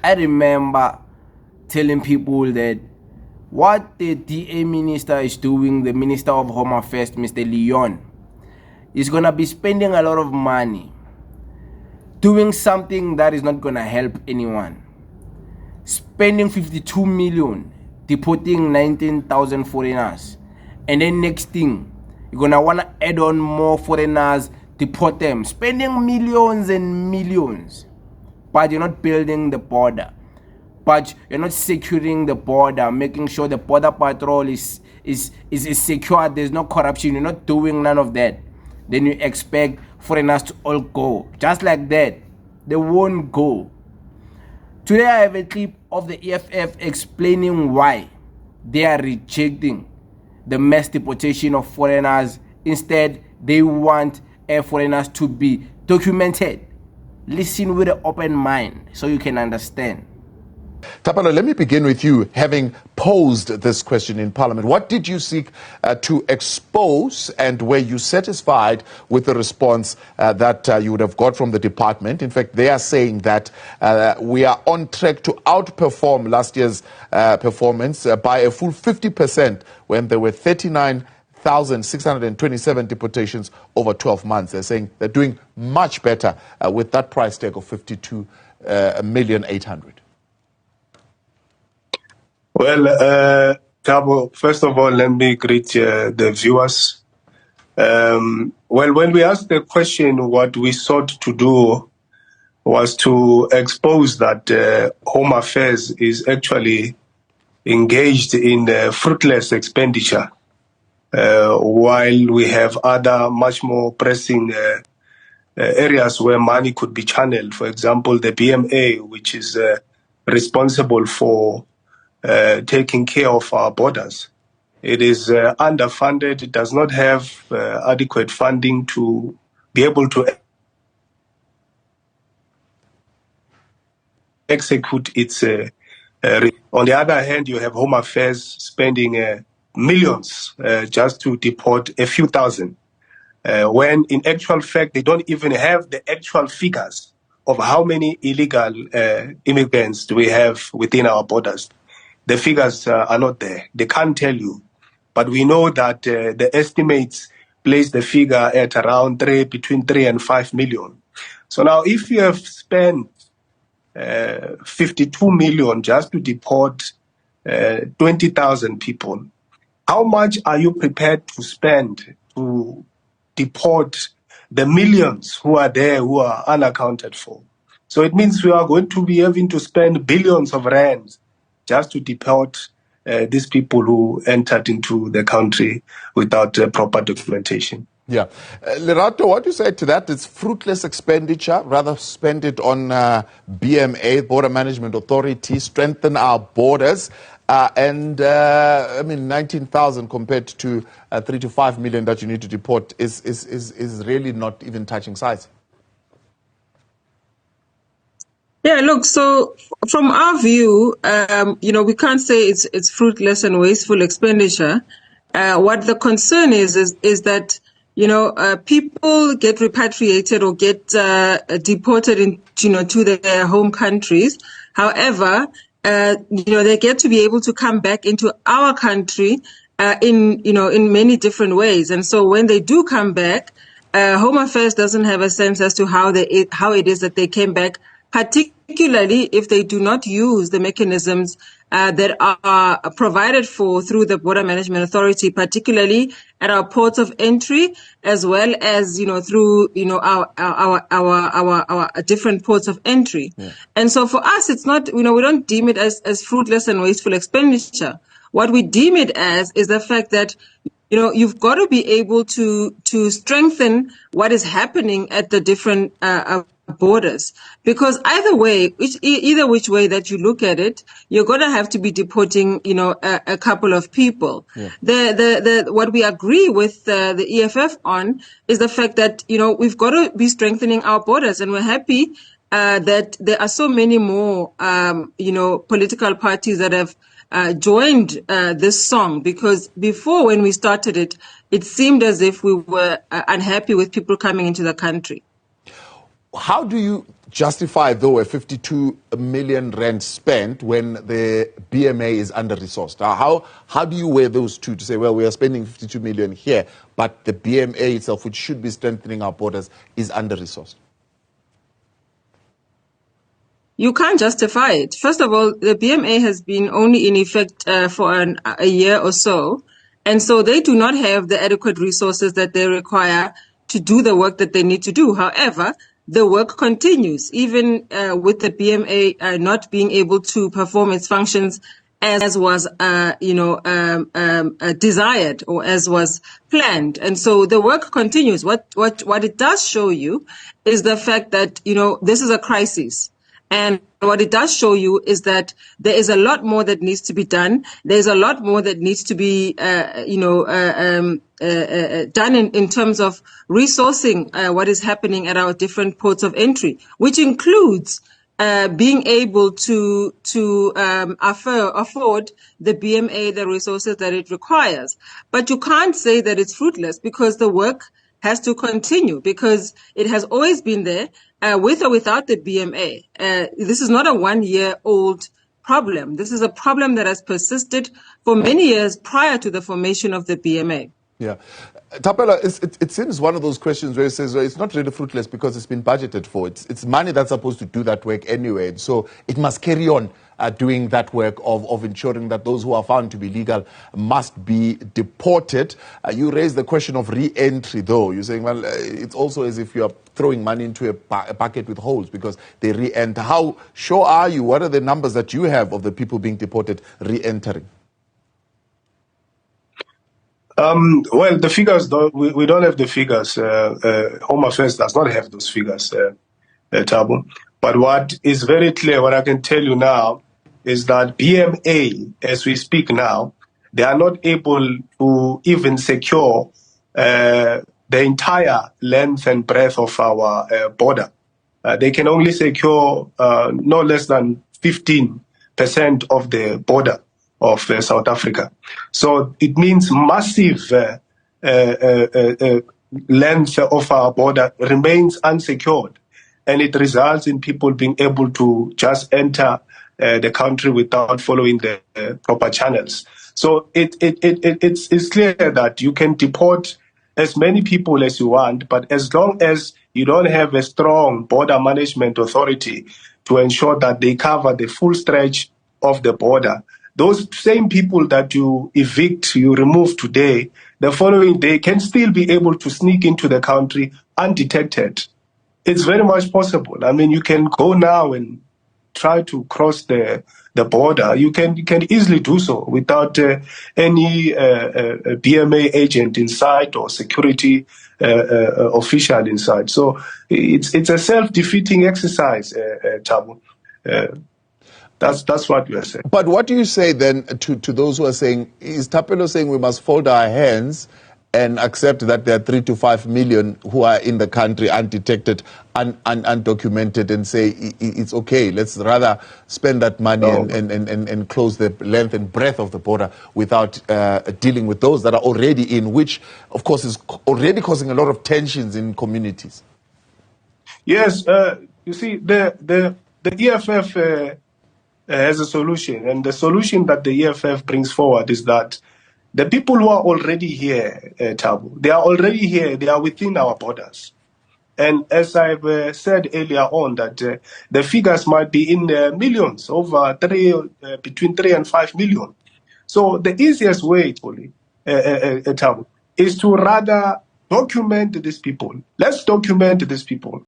I remember telling people that what the DA minister is doing, the Minister of Home Affairs, Mr. Leon, is going to be spending a lot of money doing something that is not going to help anyone. Spending 52 million, deporting 19,000 foreigners. And then next thing, you're going to want to add on more foreigners, deport them. Spending millions and millions. But you're not building the border. But you're not securing the border, making sure the border patrol is secure. There's no corruption. You're not doing none of that. Then you expect foreigners to all go. Just like that. They won't go. Today I have a clip of the EFF explaining why they are rejecting the mass deportation of foreigners. Instead, they want foreigners to be documented. Listen with an open mind so you can understand. Tapalo, let me begin with you, having posed this question in Parliament. What did you seek to expose, and were you satisfied with the response that you would have got from the department? In fact, they are saying that we are on track to outperform last year's performance by a full 50% when there were 39,627 deportations over 12 months. They're saying they're doing much better with that price tag of 52,800,000. Well, Thabo, first of all, let me greet the viewers. Well, when we asked the question, what we sought to do was to expose that Home Affairs is actually engaged in fruitless expenditure, while we have other much more pressing areas where money could be channeled. For example, the BMA, which is responsible for taking care of our borders. It is underfunded. It does not have adequate funding to be able to execute its. On the other hand, you have Home Affairs spending millions just to deport a few thousand, when in actual fact they don't even have the actual figures of how many illegal immigrants do we have within our borders. The figures are not there. They can't tell you. But we know that the estimates place the figure at around between 3 and 5 million. So now if you have spent 52 million just to deport 20,000 people, how much are you prepared to spend to deport the millions who are there who are unaccounted for? So it means we are going to be having to spend billions of rands just to deport these people who entered into the country without proper documentation. Yeah. Lerato, what do you say to that? It's fruitless expenditure. Rather spend it on BMA, Border Management Authority, strengthen our borders. I mean, 19,000 compared to 3 to 5 million that you need to deport is really not even touching size. Yeah, look, so from our view, we can't say it's fruitless and wasteful expenditure. What the concern is that, people get repatriated or get deported to their home countries. However, they get to be able to come back into our country in many different ways. And so when they do come back, Home Affairs doesn't have a sense as to how it is that they came back, particularly if they do not use the mechanisms that are provided for through the Border Management Authority, particularly at our ports of entry, as well as through our different ports of entry. Yeah. And so for us, it's not we don't deem it as fruitless and wasteful expenditure. What we deem it as is the fact that you've got to be able to strengthen what is happening at the different borders, because either which way that you look at it, you're going to have to be deporting, a couple of people. Yeah. What we agree with the EFF on is the fact that we've got to be strengthening our borders, and we're happy that there are so many more political parties that have joined this song, because before, when we started it seemed as if we were unhappy with people coming into the country. How do you justify, though, a 52 million rand spent when the BMA is under-resourced? How do you weigh those two to say, well, we are spending 52 million here, but the BMA itself, which should be strengthening our borders, is under-resourced? You can't justify it. First of all, the BMA has been only in effect for a year or so, and so they do not have the adequate resources that they require to do the work that they need to do. However, the work continues, even with the BMA not being able to perform its functions as was, desired or as was planned. And so the work continues. What it does show you is the fact that, this is a crisis. And what it does show you is that there is a lot more that needs to be done. There's a lot more that needs to be, done in terms of resourcing what is happening at our different ports of entry, which includes being able to afford the BMA the resources that it requires. But you can't say that it's fruitless, because the work has to continue, because it has always been there, with or without the BMA. This is not a 1-year-old problem. This is a problem that has persisted for many years prior to the formation of the BMA. Yeah. Thapelo, it seems one of those questions where it says, well, it's not really fruitless because it's been budgeted for. It's money that's supposed to do that work anyway. So it must carry on doing that work of ensuring that those who are found to be legal must be deported. You raised the question of re-entry, though. You're saying, well, it's also as if you're throwing money into a bucket with holes because they re-enter. How sure are you? What are the numbers that you have of the people being deported re-entering? Well, the figures, we don't have the figures. Home Affairs does not have those figures, Thabo. But what is very clear, what I can tell you now, is that BMA, as we speak now, they are not able to even secure the entire length and breadth of our border. They can only secure no less than 15% of the border of South Africa. So it means massive length of our border remains unsecured, and it results in people being able to just enter the country without following the proper channels. So it's clear that you can deport as many people as you want, but as long as you don't have a strong border management authority to ensure that they cover the full stretch of the border, those same people that you evict, you remove today, the following day can still be able to sneak into the country undetected. It's very much possible. I mean, you can go now and try to cross the border. You can easily do so without any BMA agent inside or security official inside. So it's a self-defeating exercise, Thabo. That's what we are saying. But what do you say then to those who are saying, is Thapelo saying we must fold our hands and accept that there are 3 to 5 million who are in the country undetected, undocumented, and say it's okay, let's rather spend that money and close the length and breadth of the border without dealing with those that are already in, which of course is already causing a lot of tensions in communities? Yes, you see, the EFF has a solution, and the solution that the EFF brings forward is that the people who are already here, Thabo, they are already here, they are within our borders. And as I've said earlier on, that the figures might be in millions, between 3 and 5 million. So the easiest way, Thabo, is to rather document these people. Let's document these people.